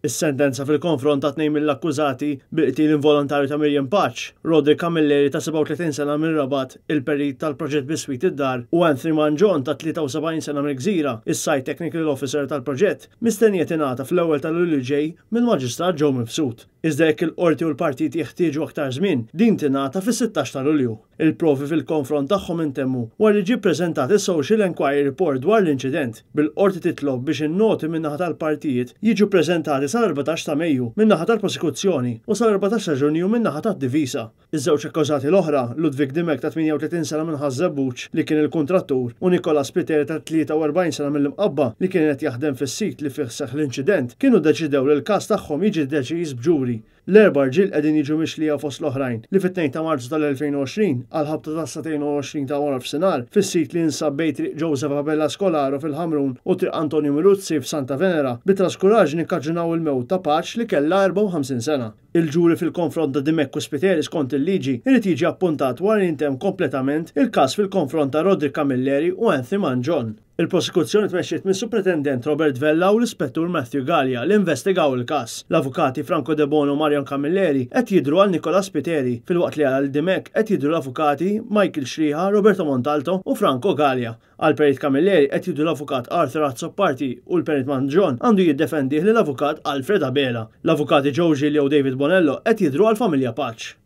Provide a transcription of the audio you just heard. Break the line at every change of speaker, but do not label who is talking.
Is-sentenza fil-konfront ta' tnejn mill-akkużati bil-qtil involontarju ta' Miriam Paċ, Roderick Camilleri ta' 37 sena minn Rabat, il-perit tal-proġett Biswit id-Dar, u Anthony Manjon ta' 73 sena minn Gżira, is-Site Technical Officer tal-proġett, mistennijiet ingħata fl-ewwel ta' Lulju ġej mill-Maġistrat Joe Mifsud. Iżda jekk il-qorti u l-partiti jeħtieġu aktar żmien, din tingħata fis-16 ta' Lulju. Il-provi fil-konfront tagħhom intemmu wara li ġie ppreżentat is-Social Enquiry Report dwar l-inċident. Bil-qorti titlob biex in-noti min-naħa tal-partijiet jiġu ppreżentati sal-14 ta' Mejju min-naħa tal-prosekuzzjoni u sal-14 ta' Ġunju min-naħa tad-divisa. Iż-żewġ akkużati l-oħra, Ludwig Dimek ta' 38 sena minn Ħażebbuċ li kien il-kuntrattur u Nicolas Spiteri ta' 43 sena mill-imqabba li kien qed jaħdem fis-sit li fih seħħ l-inċident, kienu ddeċidew li l-każ tagħhom jiġi deċiż b'ġuri. L-erba' rġiel qegħdin jiġu mixlija fost l-oħrajn li fit-2 ta' Marzu tal-2020 għal ħabta ta' 22 ta' wara f'sinar fis-sit li nsab bejn triq Joseph Abella Scolaro fil-Ħamrun u triq Antonio Miluzzi f'Santa Venera bit-traskuraġni kkaġunaw il-mewt ta' Paċ li kellha 54 sena. Il-ġuri fil-konfront ta' Dimek u Spiteri skont il-liġi irid jiġi appuntat wara jintemm kompletament il-każ fil-konfront ta' Roderick Camilleri u Anthony Manjon. Il-prosekuzzjoni tmexxiet minn Superintendent Robert Vella u l-Ispettur Matthew Gallia li investigaw il-każ. L-avukati Franco De Bono u Marion Camilleri qed jidhru għal Nicolas Spiteri, filwaqt li għal Dimek qed jidhru l-avukati Michael Xriħa, Roberto Montalto u Franco Gallia. Għal perit Camilleri qed jidhru l-avukat Arthur Azzopardi u l-perit Manjon għandu jiddefendih lill-avukat Alfred Abela. L-avukati Joe Giglio u David Bonello qed jidhru għal familja Paċ.